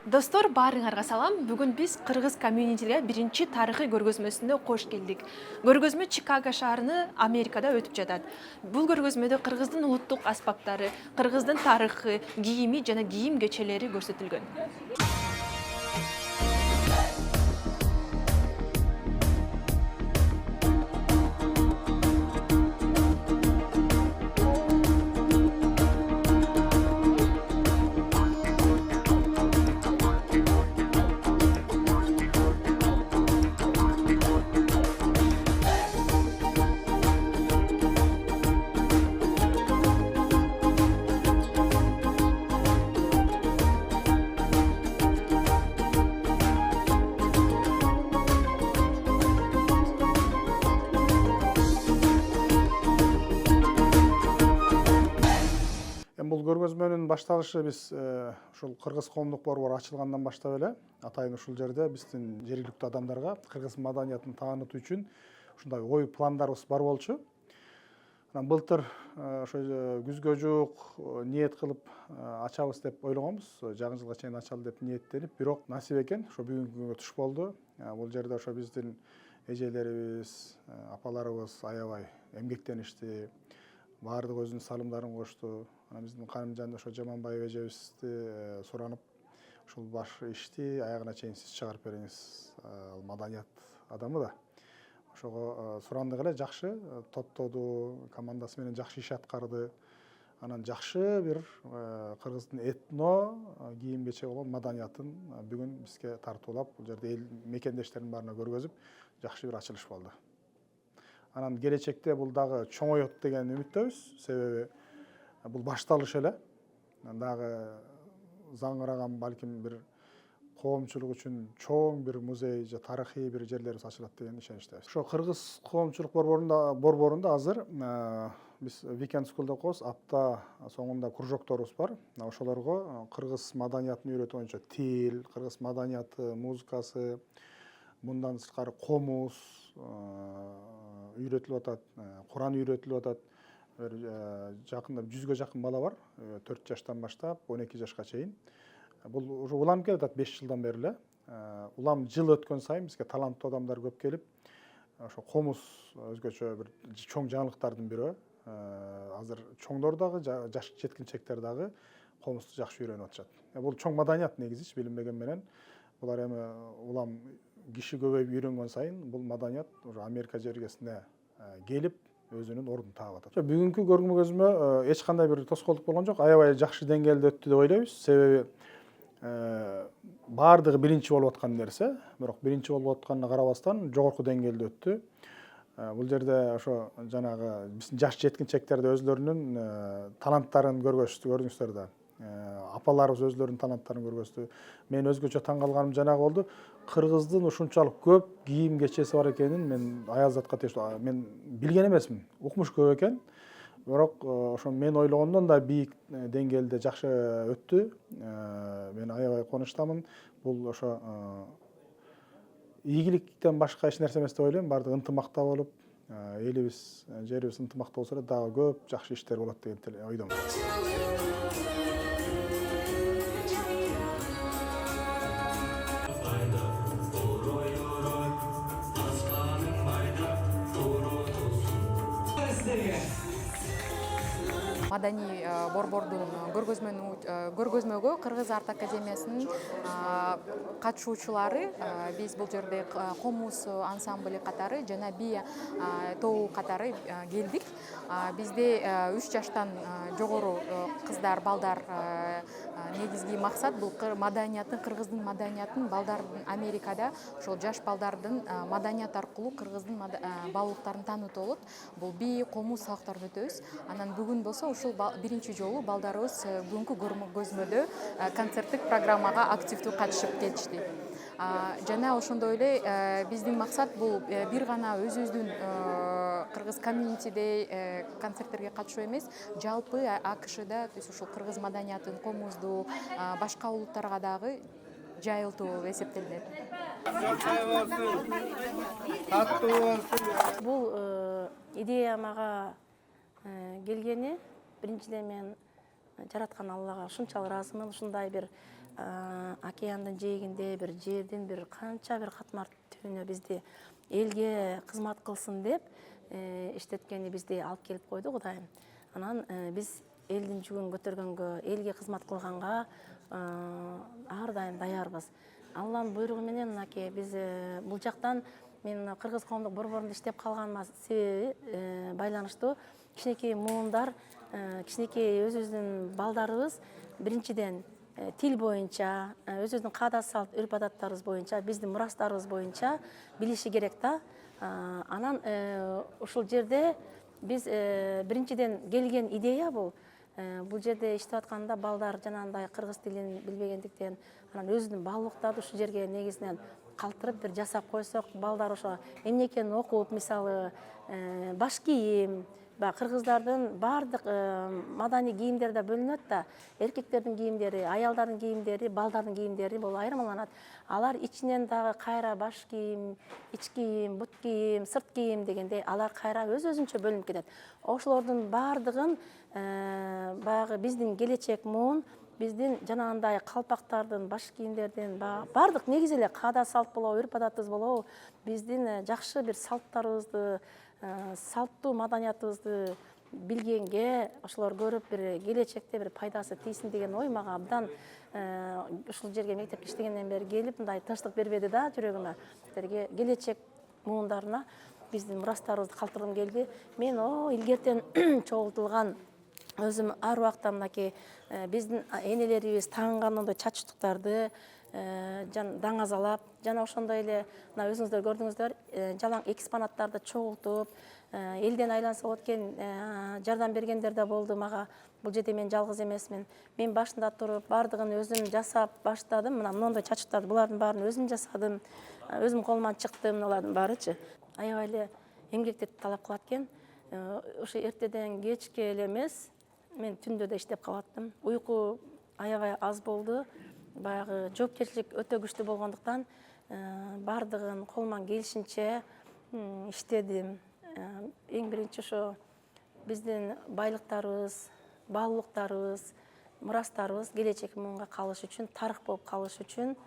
Достор, баарыңарга салам. Бүгүн биз кыргыз комьюнитиге биринчи тарыхый көргөзмөсүнө кош келдик. Көргөзмө Чикаго шаарыны Америкада өтүп жатат. Бул көргөзмөдө кыргыздын улуттук аспаптары, кыргыздын тарыхы, кийими жана кийим кечелери көрсөтүлгөн. Бул көргөзмөнүн башталышы биз ушул кыргыз коомдук борбору ачылгандан баштап эле атайын ушул жерде биздин жергиликтүү адамдарга кыргыз маданиятын таанытуу үчүн ушундай ой пландарыбыз бар болчу. Анан былтыр ошо күзгө жуук ниет кылып ачабыз деп ойлогонбуз. Жаңы жылга чейин ачалы деп ниеттенип, бирок насип экен ошо бүгүнкү күнгө туш болду. Бул жерде ошо биздин эжелерибиз, апаларыбыз аябай эмгектеништи. Баардык өзүнүн салымдарын кошту. Анан биздин Канымжан ошо Жаманбаева эжебизди суранып, ушул баш ишти аягына чейин сиз чыгарып бериңиз. Ал маданият адамы да. Ошого сурандык эле, жакшы топтоду, командасы менен жакшы иш аткарды. Анан жакшы бир кыргыздын этно кийим кече болгон маданиятын бүгүн бизге тартуулап, бул жерде эл мекендештердин баарына көргөзүп, жакшы бир ачылыш болду. Анан келечекте бул дагы чоңойот деген үмүттөбүз. Себеби бул башталыш эле. Дагы заңыраган балким бир коомчулук үчүн чоң бир музей же тарыхый бир жерлерибиз ачылат деген ишеничтебиз. Ошо кыргыз коомчулук борборунда азыр биз weekend school деп коебуз, апта соңунда кружокторубуз бар. Ошолорго кыргыз маданиятын үйрөтүү боюнча тил, кыргыз маданияты, музыкасы, мындан сырткары комуз үйрөтүлүп атат, Куран үйрөтүлүп атат. Жакында 100гө жакын бала бар, 4 жаштан баштап 12 жашка чейин. Бул уже улам келатат 5 жылдан бери эле. Улам жыл өткөн сайын бизге таланттуу адамдар көп келип, ошо комуз өзгөчө бир чоң жаңылыктардын бирөө. Азыр чоңдор дагы, жаш жеткинчектер дагы комузду жакшы үйрөнүп атышат. Бул чоң маданият негизи, билинбеген менен. Булар эми улам киши көбөйүп үйрөнгөн сайын бул маданият уже Америка жергесине келип өзүнүн ордун таап атат. Бүгүнкү көргөзмө эч кандай бир тоскоолдук болгон жок. Аябай жакшы деңгээлде өттү деп ойлойбуз. Себеби баардыгы биринчи болуп аткан нерсе, бирок биринчи болуп атканына карабастан жогорку деңгээлде өттү. Бул жерде ошо жанагы биздин жаш жеткинчектерди өзлөрүнүн таланттарын көрдүңүздөр да. Апаларыбыз өзлөрүнүн таланттарын көргөздү. Мен өзгөчө таң калганым жанагы болду. Кыргыздын ушунчалык көп кийим кечеси бар экенин мен аязатка мен билген эмесмин. Укмуш көп экен. Бирок ошо мен ойлогондон да бийик деңгээлде жакшы өттү. Мен аябай кубанычтамын. Бул ошо ийгиликтен башка эч нерсе эмес деп ойлойм. Баардыгы ынтымакта болуп, элибиз, жерибиз ынтымакта болсо дагы көп жакшы иштер болот деген ойдомун. Маданий борбордун көргөзмөгө Кыргыз арт академиясынын катышуучулары биз бул жерде комуз ансамбль катары жана би тобу катары келдик. Бизде 3 жаштан жогору кыздар, балдар негизги максат бул маданиятын, кыргыздын маданиятын балдардын Америкада ошол жаш балдардын маданият аркылуу кыргыздын баалуулуктарын таанытуу болот. Бул би, комуз сабактарын өтөбүз. Анан бүгүн болсо ушул биринчи жолу балдарыбыз бүгүнкү көргөзмөдө концерттик программага активдүү катышып келишти. Жана ошондой эле биздин максат бул бир гана өзүбүздүн кыргыз комьюнитиде концерттерге катышуу эмес, жалпы АКШда ушул кыргыз маданиятын, комузду башка улуттарга дагы жайылтуу болуп эсептелинет. Бул идея мага келгени биринчиден мен жараткан Аллага ушунчалык ыраазымын. Ушундай бир океандын жээгинде бир жердин бир канча бир катмар түбүнө бизди элге кызмат кылсын деп иштеткени бизди алып келип койду Кудайым. Анан биз элдин жүгүн көтөргөнгө, элге кызмат кылганга ар дайым даярбыз. Алланын буйругу менен мынакей биз бул жактан мен кыргыз коомдук борборунда иштеп калганыма себеби байланыштуу. Кичинекей муундар, кичинекей өзүбүздүн балдарыбыз биринчиден тил боюнча, өзүбүздүн каада салт, үрп адаттарыбыз боюнча, биздин мурастарыбыз боюнча билиши керек да. Анан ушул жерде биз биринчиден келген идея бул жерде иштеп атканда балдар жанагындай кыргыз тилин билбегендиктен анан өзүнүн баалуулуктарды ушул жерге негизинен калтырып бир жасап койсок, балдар ошо эмне экенин окуп, мисалы баш кийим, кыргыздардын баардык маданий кийимдери да бөлүнөт да. Эркектердин кийимдери, аялдардын кийимдери, балдардын кийимдери болуп айырмаланат. Алар ичинен дагы кайра баш кийим, ич кийим, бут кийим, сырт кийим дегендей алар кайра өз-өзүнчө бөлүнүп кетет. Ошолордун баардыгын баягы биздин келечек муун, биздин жанагындай калпактардын, баш кийимдердин баардык негизи эле каада салт болобу, үрп адатыбыз болобу, биздин жакшы бир салттарыбызды, салттуу маданиятыбызды билгенге ошолор көрүп бир келечекте бир пайдасы тийсин деген ой мага абдан ушул жерге мектепте иштегенден бери келип мындай тынчтык бербеди да жүрөгүмө. Келечек муундарына биздин мурастарыбызды калтыргым келди. Мен илгертен чогултулган өзүм ар убакта мынакей биздин энелерибиз тагынган чачтыктарды даңазалап, жана ошондой эле мына өзүңүздөр көрдүңүздөр, жалаң экспонаттарды чогултуп, элден айланса болот экен жардам бергендер да болду мага. Бул жерде мен жалгыз эмесмин. Мен башында туруп, баардыгын өзүм жасап баштадым. Мына мондой чачыктарды булардын баарын өзүм жасадым. Өзүм колуман чыкты мыналардын баарычы. Аябай эле эмгекти талап кылат экен. Ошо эртеден кечке эле эмес, мен түндө да иштеп калаттым. Уйку аябай аз болду. Баягы жоопкерчилик өтө күчтүү болгондуктан баардыгын колуман келишинче иштедим. Эң биринчи ошо биздин байлыктарыбыз, баалуулуктарыбыз, мурастарыбыз келечек муунга калыш үчүн, тарых болуп калыш үчүн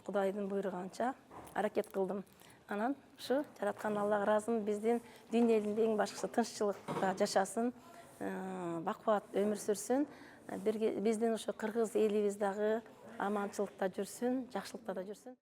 Кудайдын буйруганча аракет кылдым. Анан ушу жараткан Аллага ыраазымын. Биздин дүйнө элинде эң башкысы тынччылыкта жашасын, бакубат өмүр сүрсүн. Биздин ушу кыргыз элибиз дагы аманчылыкта жүрсүн, жакшылыкта да жүрсүн.